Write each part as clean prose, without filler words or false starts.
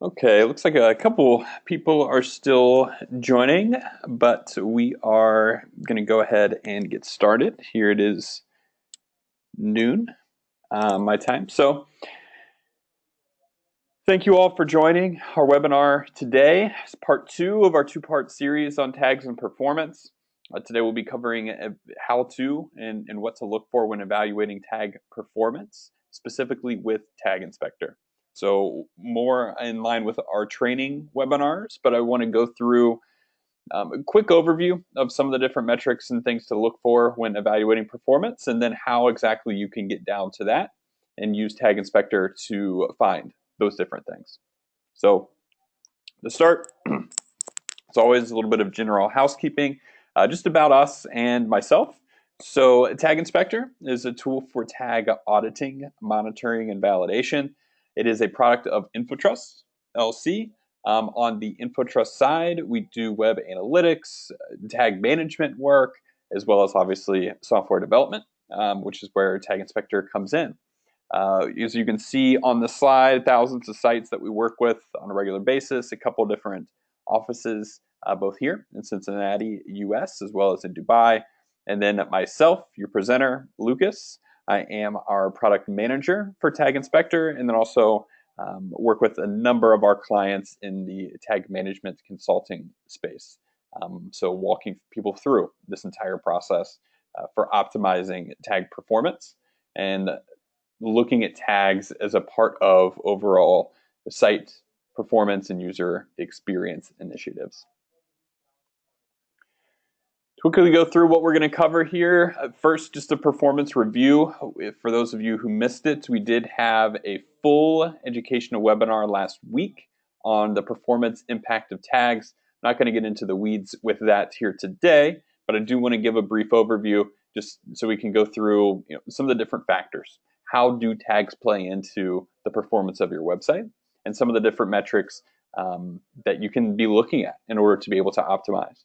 Okay, looks like a couple people are still joining, but we are going to go ahead and get started. Here it is noon, my time. So, thank you all for joining our webinar today. It's part two of our two-part series on tags and performance. Today we'll be covering how to and what to look for when evaluating tag performance, specifically with Tag Inspector. So more in line with our training webinars, but I want to go through a quick overview of some of the different metrics and things to look for when evaluating performance, and then how exactly you can get down to that and use Tag Inspector to find those different things. So to start, it's always a little bit of general housekeeping, just about us and myself. So Tag Inspector is a tool for tag auditing, monitoring, and validation. It is a product of InfoTrust LC. On the InfoTrust side, we do web analytics, tag management work, as well as obviously software development, which is where Tag Inspector comes in. As you can see on the slide, thousands of sites that we work with on a regular basis, a couple different offices, both here in Cincinnati, US, as well as in Dubai. And then myself, your presenter, Lucas. I am our product manager for Tag Inspector, and then also work with a number of our clients in the tag management consulting space. So walking people through this entire process for optimizing tag performance and looking at tags as a part of overall site performance and user experience initiatives. To quickly go through what we're going to cover here. First, just a performance review. For those of you who missed it, we did have a full educational webinar last week on the performance impact of tags. I'm not going to get into the weeds with that here today, but I do want to give a brief overview just so we can go through some of the different factors. How do tags play into the performance of your website, and some of the different metrics that you can be looking at in order to be able to optimize.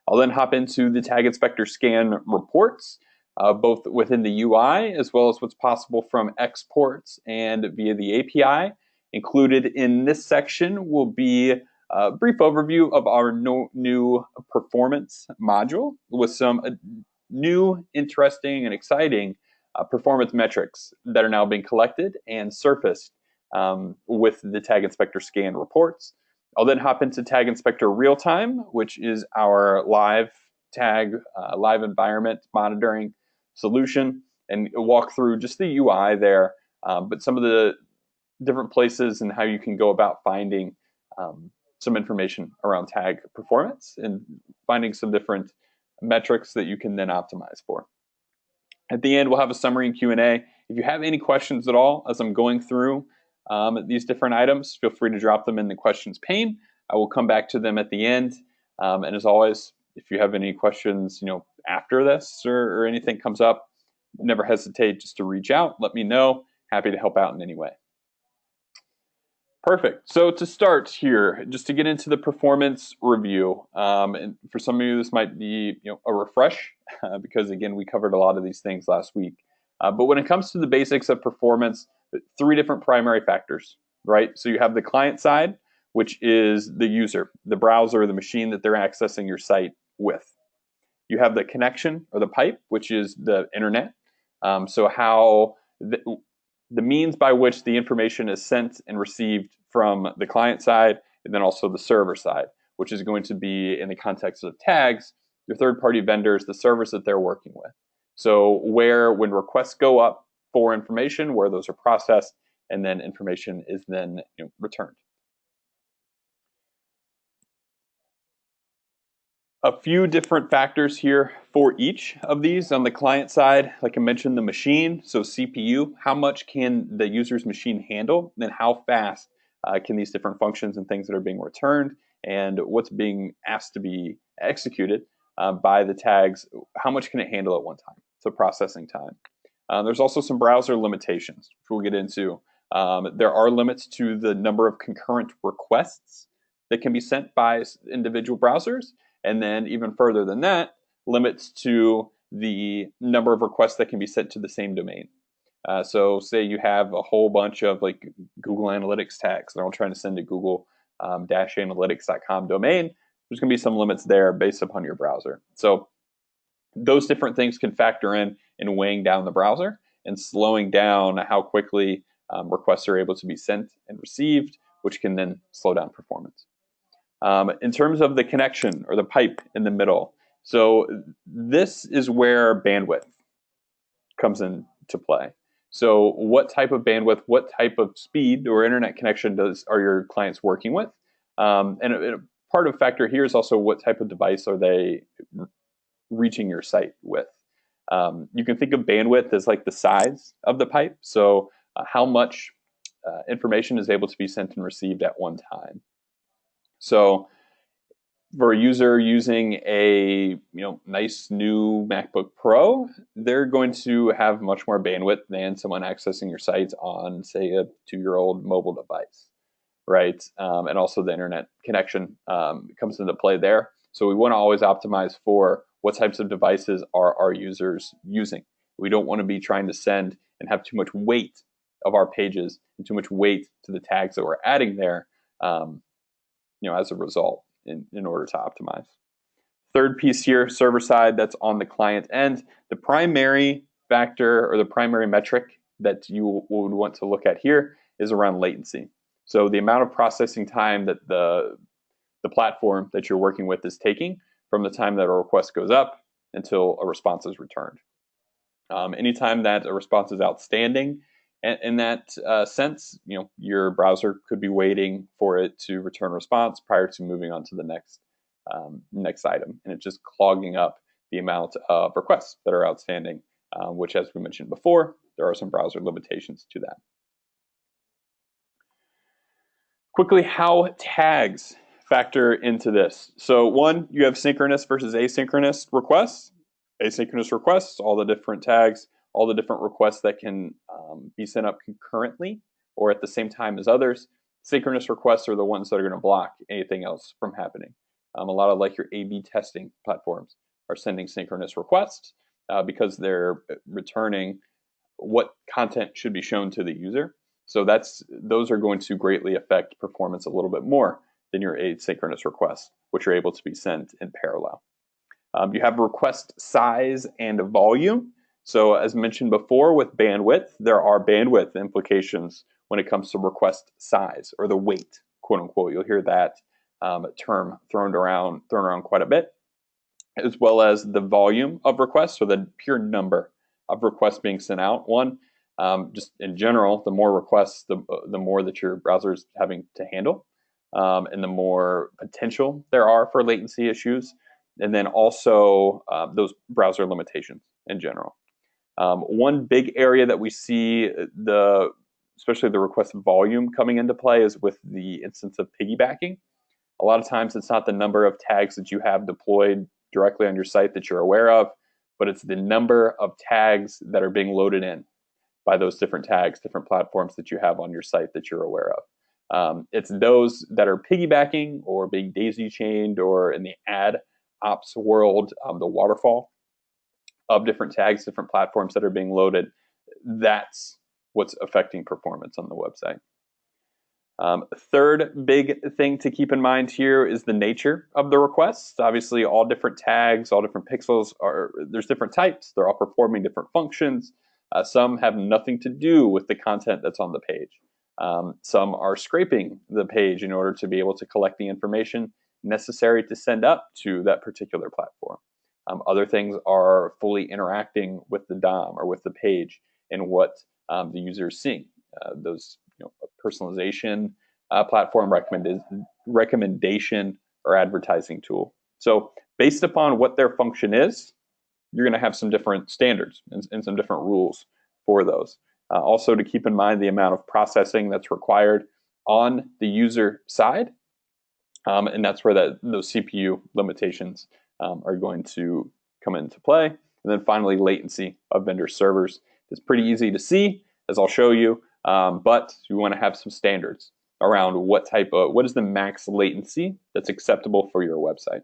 I'll then hop into the Tag Inspector scan reports, both within the UI as well as what's possible from exports and via the API. Included in this section will be a brief overview of our new performance module with some new, interesting, and exciting performance metrics that are now being collected and surfaced with the Tag Inspector scan reports. I'll then hop into Tag Inspector Realtime, which is our live tag, live environment monitoring solution, and walk through just the UI there, but some of the different places and how you can go about finding some information around tag performance and finding some different metrics that you can then optimize for. At the end, we'll have a summary and Q&A. If you have any questions at all as I'm going through these different items, feel free to drop them in the questions pane. I will come back to them at the end. And as always, if you have any questions, after this or anything comes up, never hesitate just to reach out. Let me know. Happy to help out in any way. Perfect. So to start here, just to get into the performance review, and for some of you, this might be a refresh because again, we covered a lot of these things last week. But when it comes to the basics of performance, three different primary factors, right? So you have the client side, which is the user, the browser, the machine that they're accessing your site with. You have the connection or the pipe, which is the internet. So how the means by which the information is sent and received from the client side, and then also the server side, which is going to be, in the context of tags, your third-party vendors, the servers that they're working with. So when requests go up for information, where those are processed, and then information is then returned. A few different factors here for each of these. On the client side, like I mentioned, the machine, so CPU, how much can the user's machine handle, and how fast can these different functions and things that are being returned, and what's being asked to be executed by the tags, how much can it handle at one time, so processing time. There's also some browser limitations, which we'll get into. There are limits to the number of concurrent requests that can be sent by individual browsers, and then even further than that, limits to the number of requests that can be sent to the same domain. So say you have a whole bunch of like Google Analytics tags, they're all trying to send to Google analytics.com domain. There's going to be some limits there based upon your browser. So those different things can factor in weighing down the browser and slowing down how quickly requests are able to be sent and received, which can then slow down performance. In terms of the connection or the pipe in the middle, so this is where bandwidth comes into play. So what type of bandwidth, what type of speed or internet connection are your clients working with? And a part of factor here is also what type of device are they reaching your site with. You can think of bandwidth as like the size of the pipe. So how much information is able to be sent and received at one time. So for a user using a nice new MacBook Pro, they're going to have much more bandwidth than someone accessing your site on, say, a 2-year-old mobile device, right? And also the internet connection comes into play there. So we want to always optimize for what types of devices are our users using. We don't want to be trying to send and have too much weight of our pages and too much weight to the tags that we're adding there, as a result in order to optimize. Third piece here, server side, that's on the client end. The primary factor or the primary metric that you would want to look at here is around latency. So the amount of processing time that the platform that you're working with is taking from the time that a request goes up until a response is returned. Anytime that a response is outstanding, in that sense, your browser could be waiting for it to return a response prior to moving on to the next item, and it's just clogging up the amount of requests that are outstanding, which, as we mentioned before, there are some browser limitations to that. Quickly, how tags factor into this. So one, you have synchronous versus asynchronous requests. Asynchronous requests, all the different tags, all the different requests that can be sent up concurrently or at the same time as others. Synchronous requests are the ones that are going to block anything else from happening. A lot of like your A/B testing platforms are sending synchronous requests because they're returning what content should be shown to the user. So those are going to greatly affect performance a little bit more than your asynchronous requests, which are able to be sent in parallel. You have request size and volume. So as mentioned before with bandwidth, there are bandwidth implications when it comes to request size or the weight, quote unquote. You'll hear that term thrown around quite a bit, as well as the volume of requests, or the pure number of requests being sent out. One, just in general, the more requests, the more that your browser is having to handle, and the more potential there are for latency issues. And then also those browser limitations in general. One big area that we see especially the request volume coming into play is with the instance of piggybacking. A lot of times it's not the number of tags that you have deployed directly on your site that you're aware of, but it's the number of tags that are being loaded in by those different tags, different platforms that you have on your site that you're aware of. It's those that are piggybacking or being daisy chained, or in the ad ops world, the waterfall of different tags, different platforms that are being loaded. That's what's affecting performance on the website. Third big thing to keep in mind here is the nature of the requests. Obviously, all different tags, all different pixels there's different types. They're all performing different functions. Some have nothing to do with the content that's on the page. Some are scraping the page in order to be able to collect the information necessary to send up to that particular platform. Other things are fully interacting with the DOM or with the page and what the user is seeing. Those personalization platform recommendation or advertising tool. So based upon what their function is, you're going to have some different standards and some different rules for those. Also to keep in mind the amount of processing that's required on the user side. And that's where those CPU limitations are going to come into play. And then finally, latency of vendor servers. It's pretty easy to see, as I'll show you, but you want to have some standards around what is the max latency that's acceptable for your website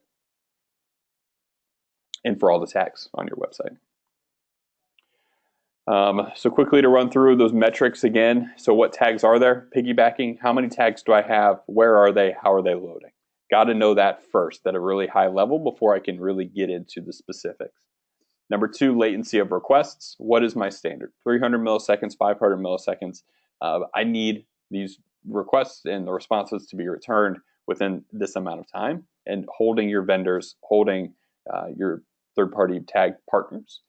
and for all the tags on your website. So quickly to run through those metrics again. So what tags are there? Piggybacking. How many tags do I have? Where are they? How are they loading? Got to know that first at a really high level before I can really get into the specifics. Number two, latency of requests. What is my standard? 300 milliseconds, 500 milliseconds. I need these requests and the responses to be returned within this amount of time, and holding your vendors, holding your third-party tag partners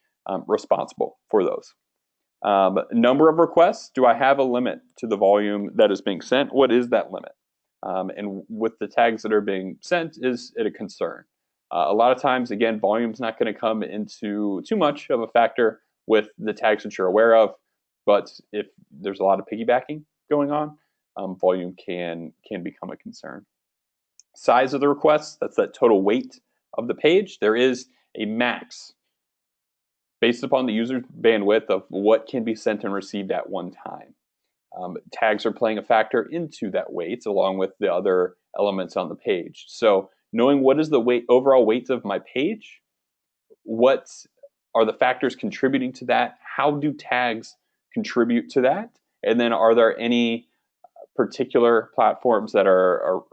responsible for those. Number of requests. Do I have a limit to the volume that is being sent? What is that limit? And with the tags that are being sent, is it a concern? A lot of times, again, volume's not going to come into too much of a factor with the tags that you're aware of, but if there's a lot of piggybacking going on, volume can become a concern. Size of the requests, that's that total weight of the page. There is a max based upon the user's bandwidth of what can be sent and received at one time. Tags are playing a factor into that weight along with the other elements on the page. So knowing what is the overall weight of my page, what are the factors contributing to that, how do tags contribute to that, and then are there any particular platforms that are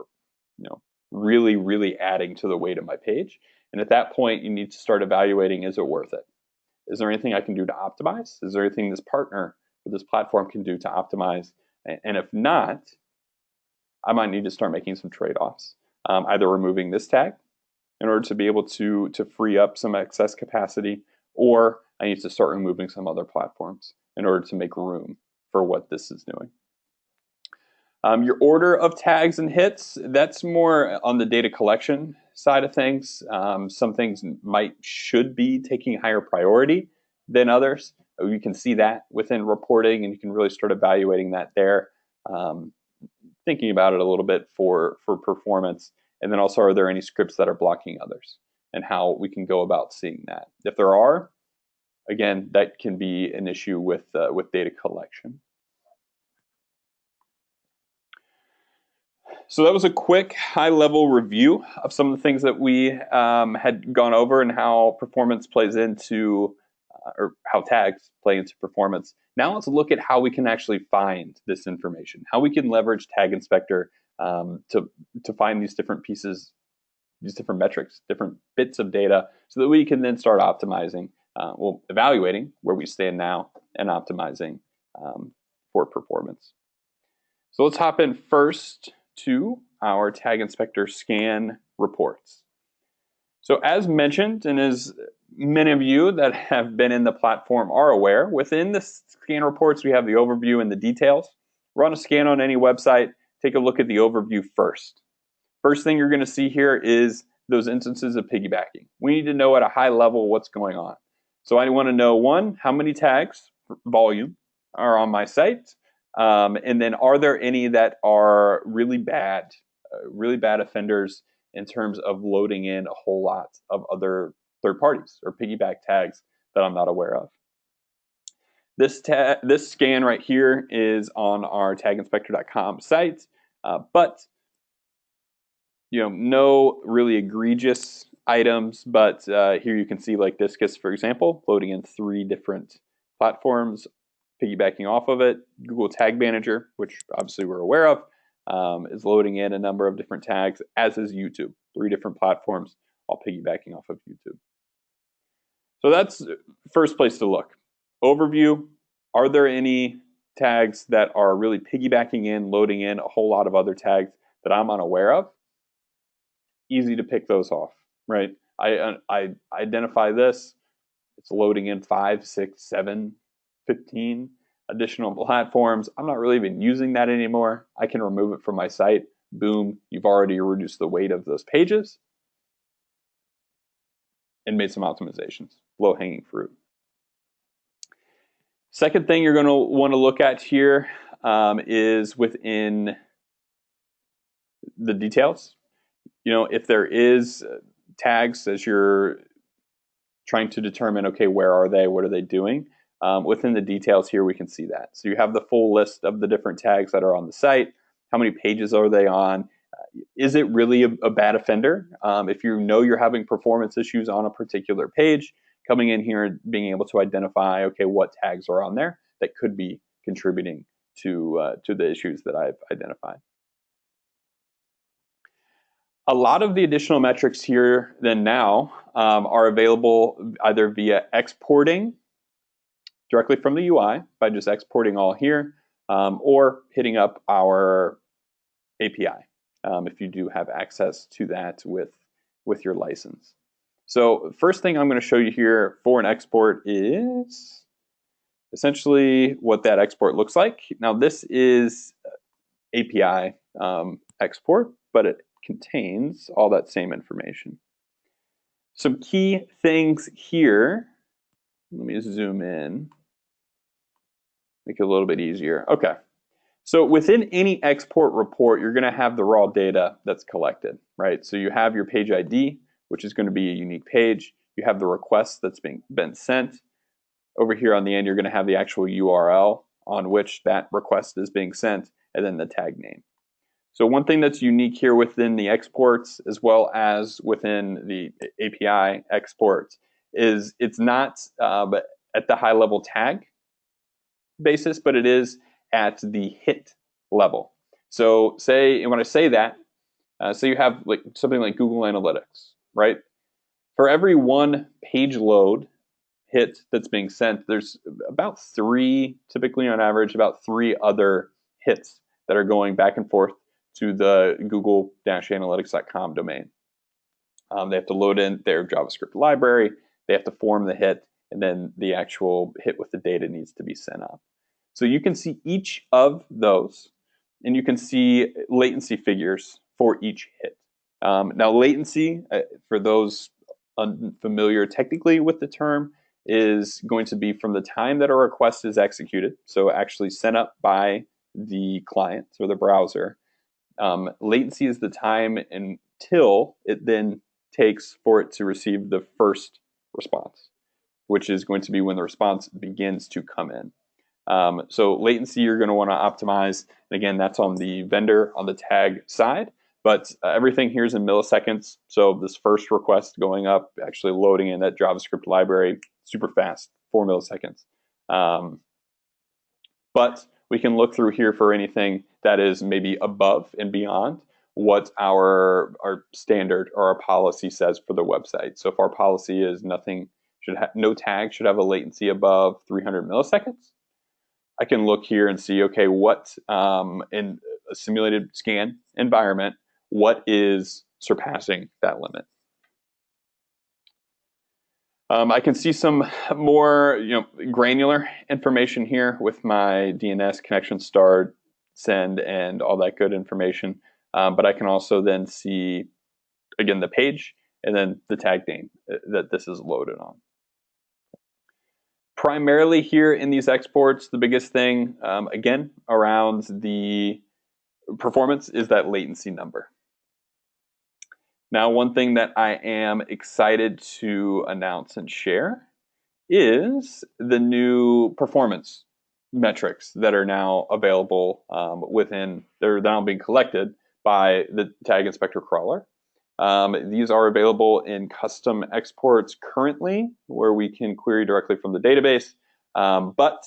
really, really adding to the weight of my page? And at that point, you need to start evaluating, is it worth it? Is there anything I can do to optimize? Is there anything this partner or this platform can do to optimize? And if not, I might need to start making some trade-offs. Either removing this tag in order to be able to free up some excess capacity, or I need to start removing some other platforms in order to make room for what this is doing. Your order of tags and hits, that's more on the data collection side of things. Some things should be taking higher priority than others. You can see that within reporting, and you can really start evaluating that there. Thinking about it a little bit for performance. And then also, are there any scripts that are blocking others, and how we can go about seeing that? If there are, again, that can be an issue with data collection. So that was a quick high-level review of some of the things that we had gone over and how performance plays into, or how tags play into performance. Now let's look at how we can actually find this information, how we can leverage Tag Inspector to find these different pieces, these different metrics, different bits of data, so that we can then start optimizing, evaluating where we stand now and optimizing for performance. So let's hop in first to our Tag Inspector scan reports. So as mentioned, and as many of you that have been in the platform are aware, within the scan reports we have the overview and the details. Run a scan on any website, take a look at the overview first. First thing you're going to see here is those instances of piggybacking. We need to know at a high level what's going on. So I want to know, one, how many tags, volume, are on my site. And then are there any that are really bad offenders in terms of loading in a whole lot of other third parties or piggyback tags that I'm not aware of? This scan right here is on our taginspector.com site, but no really egregious items. But here you can see, like Discus, for example, loading in 3 different platforms, piggybacking off of it. Google Tag Manager, which obviously we're aware of, is loading in a number of different tags, as is YouTube. 3 different platforms, all piggybacking off of YouTube. So that's first place to look. Overview, are there any tags that are really piggybacking in, loading in a whole lot of other tags that I'm unaware of? Easy to pick those off, right? I identify this, it's loading in 5, 6, 7, 15 additional platforms. I'm not really even using that anymore. I can remove it from my site. Boom, you've already reduced the weight of those pages and made some optimizations. Low-hanging fruit. Second thing you're going to want to look at here is within the details. If there is tags as you're trying to determine, okay, where are they? What are they doing? Within the details here, we can see that. So you have the full list of the different tags that are on the site. How many pages are they on? Is it really a bad offender? If you know you're having performance issues on a particular page, coming in here and being able to identify, okay, what tags are on there that could be contributing to the issues that I've identified. A lot of the additional metrics here then now are available either via exporting directly from the UI by just exporting all here, or hitting up our API if you do have access to that with your license. So first thing I'm going to show you here for an export is essentially what that export looks like. Now this is API export, but it contains all that same information. Some key things here. Let me zoom in, make it a little bit easier. Okay. So within any export report, you're going to have the raw data that's collected, right? So you have your page ID, which is going to be a unique page. You have the request that's been sent. Over here on the end, you're going to have the actual URL on which that request is being sent, and then the tag name. So one thing that's unique here within the exports, as well as within the API exports, is it's not at the high level tag basis, but it is at the hit level. So say, when I say that, say you have like something like Google Analytics, right? For every one page load hit that's being sent, there's about 3, typically on average, about 3 other hits that are going back and forth to the google-analytics.com domain. They have to load in their JavaScript library, they have to form the hit, and then the actual hit with the data needs to be sent up. So you can see each of those, and you can see latency figures for each hit. Now latency, for those unfamiliar technically with the term, is going to be from the time that a request is executed, so actually sent up by the client or the browser. Latency is the time until it then takes for it to receive the first response, which is going to be when the response begins to come in. So latency you're going to want to optimize. And again, that's on the vendor, on the tag side, but everything here is in milliseconds. So this first request going up, actually loading in that JavaScript library, super fast, 4 milliseconds. But we can look through here for anything that is maybe above and beyond what our standard or our policy says for the website. So if our policy is no tag should have a latency above 300 milliseconds, I can look here and see, okay, what in a simulated scan environment, what is surpassing that limit? I can see some more granular information here with my DNS connection start, send, and all that good information. But I can also then see, again, the page and then the tag name that this is loaded on. Primarily here in these exports, the biggest thing, again, around the performance is that latency number. Now, one thing that I am excited to announce and share is the new performance metrics that are now available they're now being collected by the Tag Inspector Crawler. These are available in custom exports currently, where we can query directly from the database, but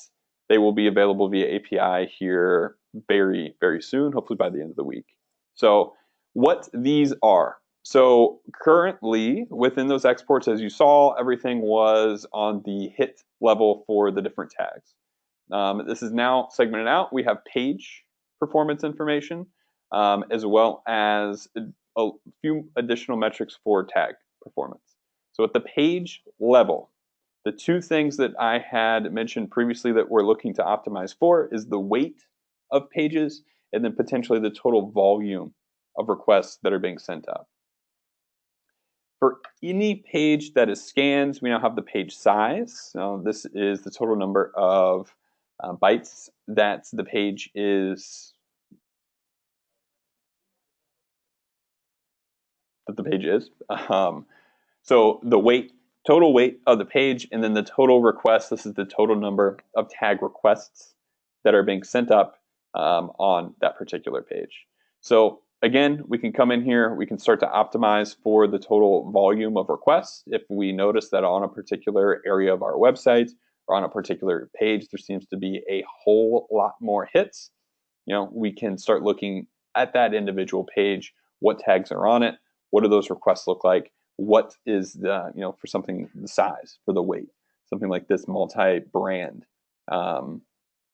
they will be available via API here very, very soon, hopefully by the end of the week. So what these are. So currently, within those exports, as you saw, everything was on the hit level for the different tags. This is now segmented out. We have page performance information, as well as a few additional metrics for tag performance. So at the page level, the 2 things that I had mentioned previously that we're looking to optimize for is the weight of pages and then potentially the total volume of requests that are being sent up. For any page that is scanned, we now have the page size. So this is the total number of bytes that the page is so the total weight of the page, and then the total requests. This is the total number of tag requests that are being sent up on that particular page. So again, we can come in here, we can start to optimize for the total volume of requests. If we notice that on a particular area of our website or on a particular page, there seems to be a whole lot more hits, we can start looking at that individual page, what tags are on it, what do those requests look like, what is the, for something the size, for the weight, something like this multi-brand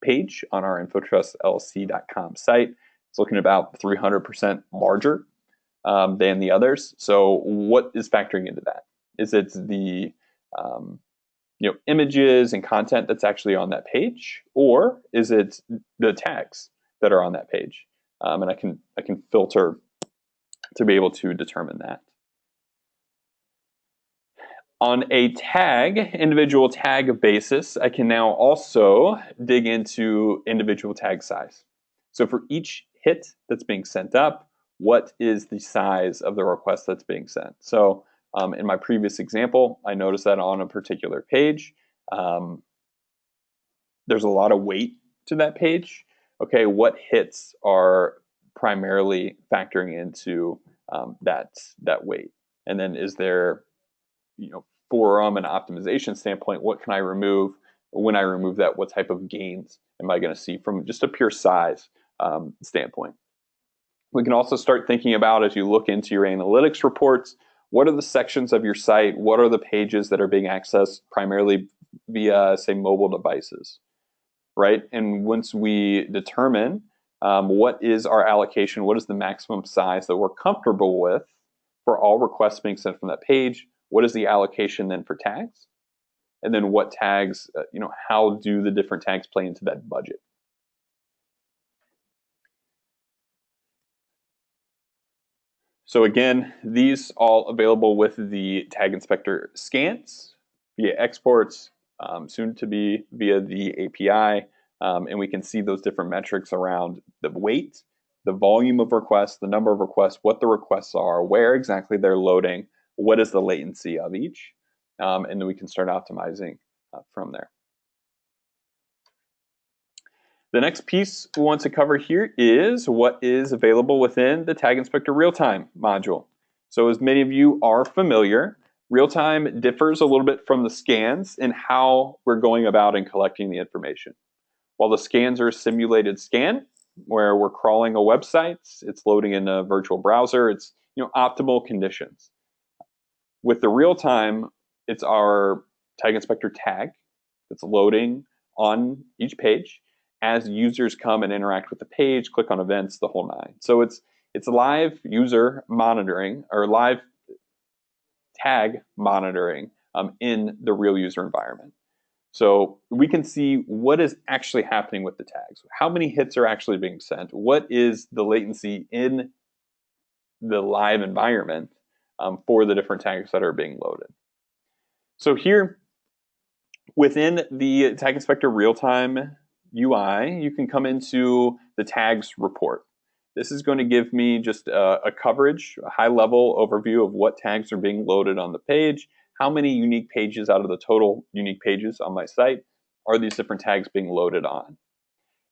page on our infotrustlc.com site. It's looking about 300% larger than the others. So what is factoring into that? Is it the images and content that's actually on that page, or is it the tags that are on that page? And I can filter to be able to determine that. On a individual tag basis, I can now also dig into individual tag size. So for each hit that's being sent up, what is the size of the request that's being sent? So in my previous example, I noticed that on a particular page, there's a lot of weight to that page. Okay, what hits are primarily factoring into that weight? And then is there, from an optimization standpoint, what can I remove? When I remove that, what type of gains am I going to see from just a pure size standpoint? We can also start thinking about, as you look into your analytics reports, what are the sections of your site? What are the pages that are being accessed primarily via, say, mobile devices, right? And once we determine what is our allocation, what is the maximum size that we're comfortable with for all requests being sent from that page, what is the allocation then for tags? And then what tags, how do the different tags play into that budget? So again, these all available with the Tag Inspector scans via exports, soon to be via the API, and we can see those different metrics around the weight, the volume of requests, the number of requests, what the requests are, where exactly they're loading, what is the latency of each, and then we can start optimizing from there. The next piece we want to cover here is what is available within the Tag Inspector Realtime module. So as many of you are familiar, Realtime differs a little bit from the scans in how we're going about and collecting the information. While the scans are a simulated scan, where we're crawling a website, it's loading in a virtual browser, it's optimal conditions. With the Realtime, it's our Tag Inspector tag that's loading on each page as users come and interact with the page, click on events, the whole nine. So it's live user monitoring or live tag monitoring in the real user environment. So we can see what is actually happening with the tags. How many hits are actually being sent? What is the latency in the live environment for the different tags that are being loaded? So here, within the Tag Inspector Realtime UI, you can come into the tags report. This is going to give me just a coverage, a high-level overview of what tags are being loaded on the page, how many unique pages out of the total unique pages on my site are these different tags being loaded on.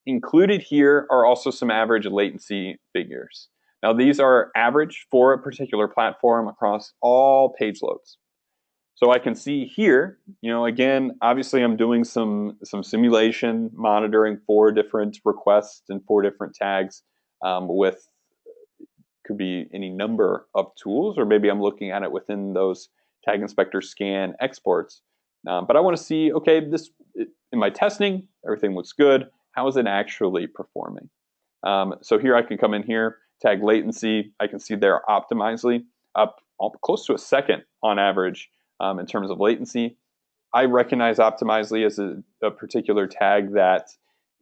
Included here are also some average latency figures. Now these are average for a particular platform across all page loads. So I can see here, again, obviously I'm doing some simulation monitoring for different requests and for different tags with, could be any number of tools, or maybe I'm looking at it within those Tag Inspector scan exports. But I want to see, okay, in my testing, everything looks good. How is it actually performing? So here I can come in here, tag latency. I can see there optimizely up close to a second on average. In terms of latency, I recognize optimizely as a particular tag that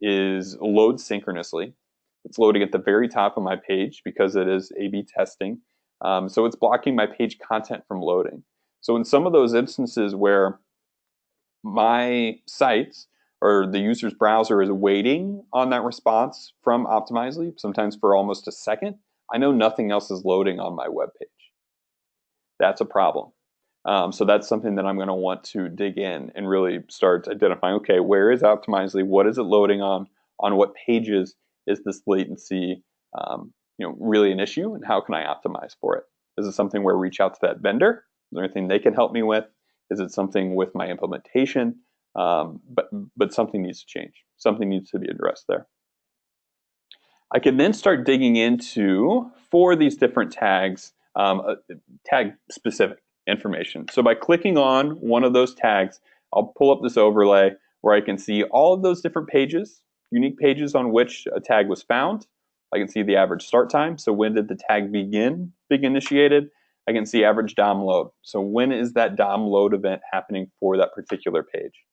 is load synchronously. It's loading at the very top of my page because it is A/B testing. So it's blocking my page content from loading. So in some of those instances where my site or the user's browser is waiting on that response from Optimizely, sometimes for almost a second, I know nothing else is loading on my web page. That's a problem. So that's something that I'm going to want to dig in and really start identifying, okay, where is Optimizely? What is it loading on? On what pages is this latency really an issue, and how can I optimize for it? Is it something where I reach out to that vendor? Is there anything they can help me with? Is it something with my implementation? But something needs to change. Something needs to be addressed there. I can then start digging into, for these different tags, tag-specific information. So by clicking on one of those tags, I'll pull up this overlay where I can see all of those different pages, unique pages on which a tag was found. I can see the average start time. So when did the tag begin initiated? I can see average DOM load. So when is that DOM load event happening for that particular page?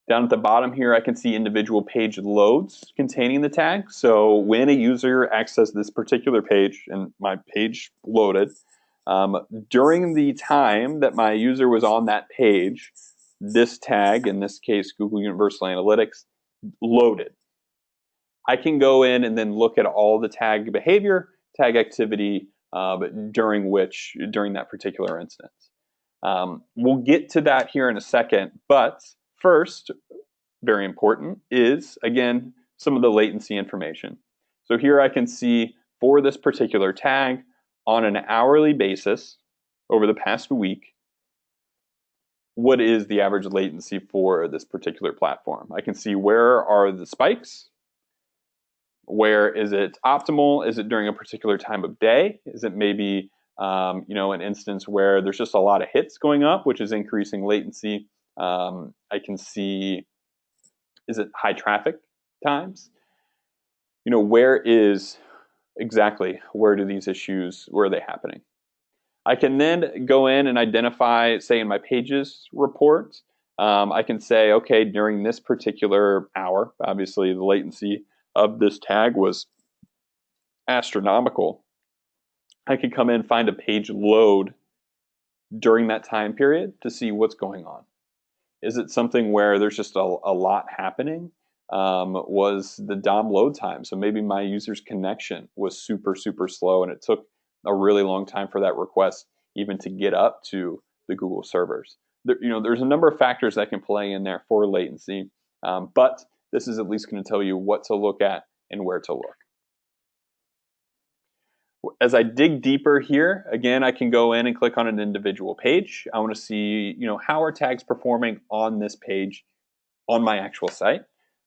Down at the bottom here, I can see individual page loads containing the tag. So when a user accessed this particular page and my page loaded, during the time that my user was on that page, this tag, in this case Google Universal Analytics, loaded. I can go in and then look at all the tag behavior, tag activity during that particular instance. We'll get to that here in a second, but first, very important, is, again, some of the latency information. So here I can see for this particular tag, on an hourly basis, over the past week, what is the average latency for this particular platform? I can see where are the spikes, where is it optimal, is it during a particular time of day, is it maybe an instance where there's just a lot of hits going up, which is increasing latency. I can see, is it high traffic times? Where do these issues, where are they happening? I can then go in and identify, say in my pages report, I can say, okay, during this particular hour, obviously the latency of this tag was astronomical. I could come in and find a page load during that time period to see what's going on. Is it something where there's just a lot happening? Was the DOM load time? So maybe my user's connection was super, super slow and it took a really long time for that request even to get up to the Google servers. There's a number of factors that can play in there for latency, but this is at least going to tell you what to look at and where to look. As I dig deeper here, again, I can go in and click on an individual page. I want to see, how are tags performing on this page on my actual site.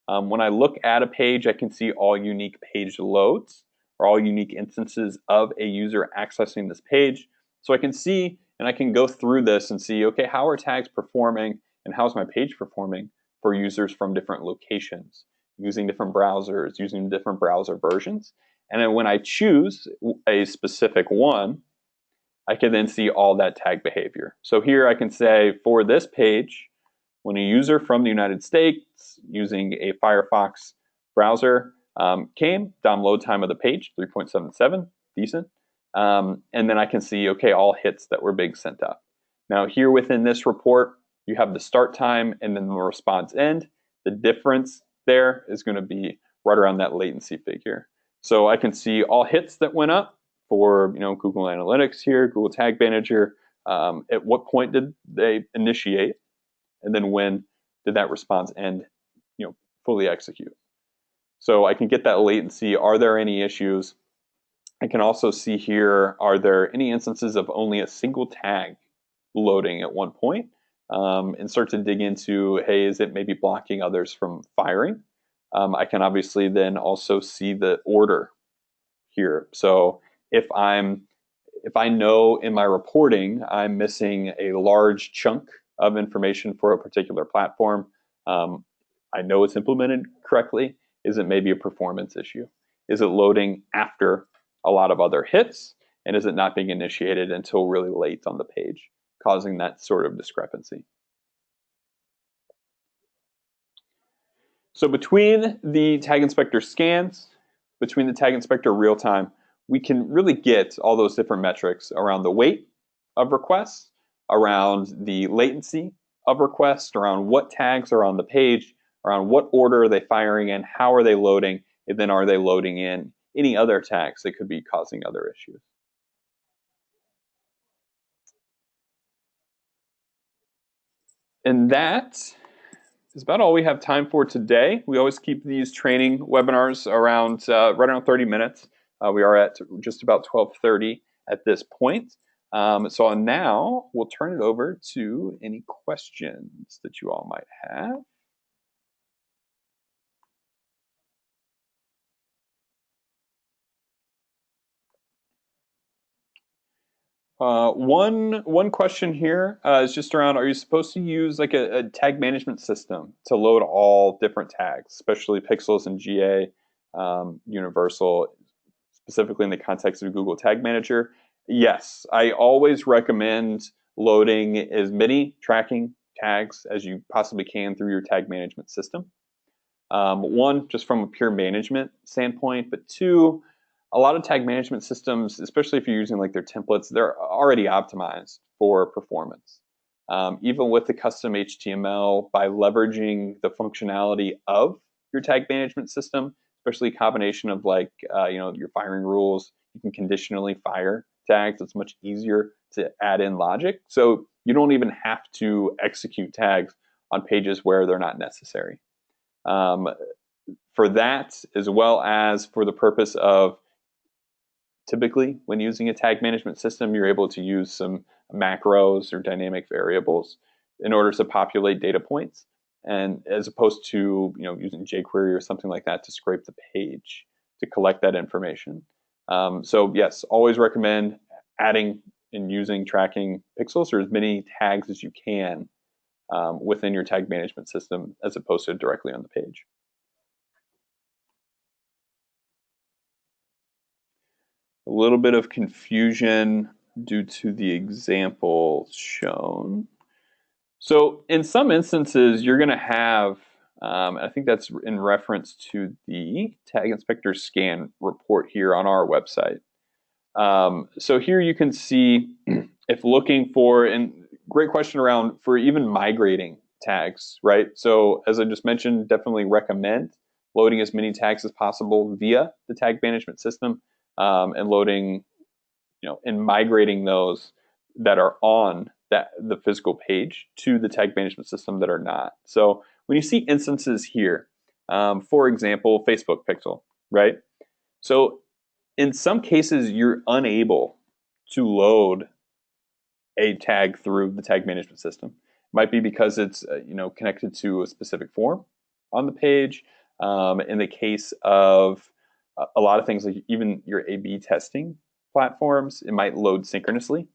When I look at a page, I can see all unique page loads or all unique instances of a user accessing this page. So I can see and I can go through this and see, okay, how are tags performing and how's my page performing for users from different locations, using different browsers, using different browser versions. And then when I choose a specific one, I can then see all that tag behavior. So here I can say for this page, when a user from the United States using a Firefox browser came, DOM load time of the page, 3.77, decent. And then I can see, okay, all hits that were being sent up. Now here within this report, you have the start time and then the response end. The difference there is going to be right around that latency figure. So I can see all hits that went up for Google Analytics here, Google Tag Manager. At what point did they initiate, and then when did that response end, fully execute? So I can get that latency. Are there any issues? I can also see here, are there any instances of only a single tag loading at one point? And start to dig into, hey, is it maybe blocking others from firing? I can obviously then also see the order here. So if I know in my reporting I'm missing a large chunk of information for a particular platform, I know it's implemented correctly. Is it maybe a performance issue? Is it loading after a lot of other hits? And is it not being initiated until really late on the page, causing that sort of discrepancy? So between the Tag Inspector scans, between the Tag Inspector real-time, we can really get all those different metrics around the weight of requests, around the latency of requests, around what tags are on the page, around what order are they firing in, how are they loading, and then are they loading in any other tags that could be causing other issues. And that is about all we have time for today. We always keep these training webinars around right around 30 minutes. We are at just about 12:30 at this point. So now we'll turn it over to any questions that you all might have. One question here is just around: are you supposed to use like a tag management system to load all different tags, especially pixels and GA, universal, specifically in the context of Google Tag Manager? Yes, I always recommend loading as many tracking tags as you possibly can through your tag management system. One, just from a pure management standpoint, but two, a lot of tag management systems, especially if you're using like their templates, they're already optimized for performance. Even with the custom HTML, by leveraging the functionality of your tag management system, especially a combination of like your firing rules, you can conditionally fire tags. It's much easier to add in logic, so you don't even have to execute tags on pages where they're not necessary. For that, as well as for the purpose of typically when using a tag management system, you're able to use some macros or dynamic variables in order to populate data points, and as opposed to using jQuery or something like that to scrape the page to collect that information. So yes, always recommend adding and using tracking pixels or as many tags as you can within your tag management system as opposed to directly on the page. A little bit of confusion due to the example shown. So in some instances, you're going to have, I think that's in reference to the Tag Inspector Scan report here on our website. So here you can see if looking for, and great question around for even migrating tags, right? So as I just mentioned, definitely recommend loading as many tags as possible via the tag management system, and loading, and migrating those that are on the physical page to the tag management system that are not. So when you see instances here, for example, Facebook pixel, right? So in some cases, you're unable to load a tag through the tag management system. It might be because it's connected to a specific form on the page. In the case of a lot of things like even your A/B testing platforms, it might load synchronously,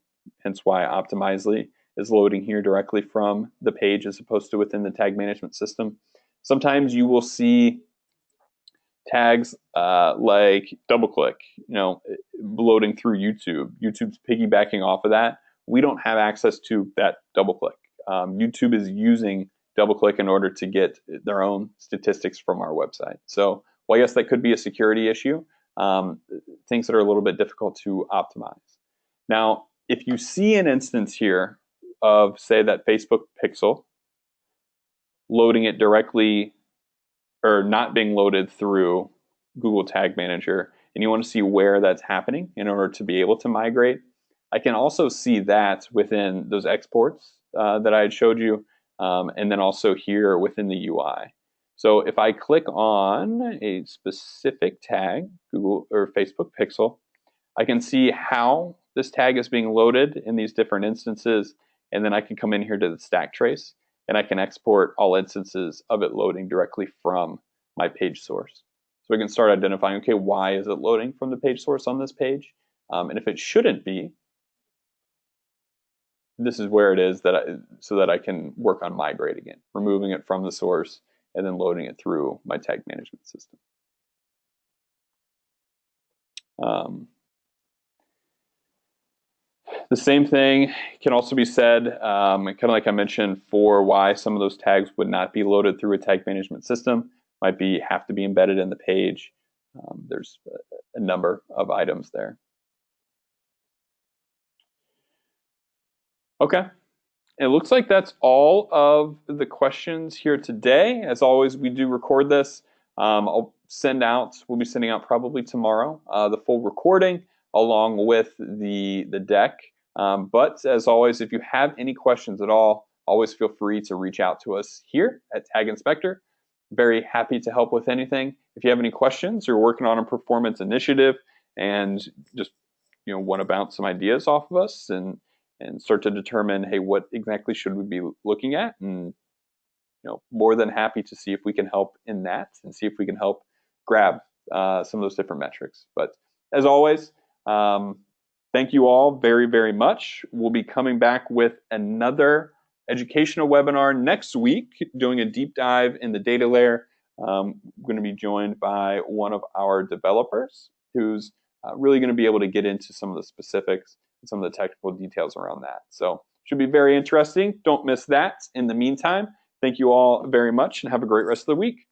hence why Optimizely is loading here directly from the page as opposed to within the tag management system. Sometimes you will see tags like DoubleClick, loading through YouTube. YouTube's piggybacking off of that. We don't have access to that DoubleClick. YouTube is using DoubleClick in order to get their own statistics from our website. So, well, yes, that could be a security issue. Things that are a little bit difficult to optimize. Now, if you see an instance here of, say, that Facebook pixel, loading it directly or not being loaded through Google Tag Manager, and you want to see where that's happening in order to be able to migrate, I can also see that within those exports that I had showed you, and then also here within the UI. So if I click on a specific tag, Google or Facebook pixel, I can see how this tag is being loaded in these different instances, and then I can come in here to the stack trace, and I can export all instances of it loading directly from my page source. So I can start identifying, okay, why is it loading from the page source on this page? And if it shouldn't be, this is where it is so that I can work on migrating it, removing it from the source, and then loading it through my tag management system. The same thing can also be said, kind of like I mentioned, for why some of those tags would not be loaded through a tag management system. Might have to be embedded in the page. There's a number of items there. Okay. It looks like that's all of the questions here today. As always, we do record this. We'll be sending out probably tomorrow the full recording along with the deck. But as always, if you have any questions at all, always feel free to reach out to us here at Tag Inspector. Very happy to help with anything. If you have any questions, you're working on a performance initiative, and just want to bounce some ideas off of us and start to determine, hey, what exactly should we be looking at, and more than happy to see if we can help in that and see if we can help grab some of those different metrics. But as always, thank you all very, very much. We'll be coming back with another educational webinar next week, doing a deep dive in the data layer. I'm going to be joined by one of our developers who's really going to be able to get into some of the specifics and some of the technical details around that. So should be very interesting. Don't miss that. In the meantime, thank you all very much and have a great rest of the week.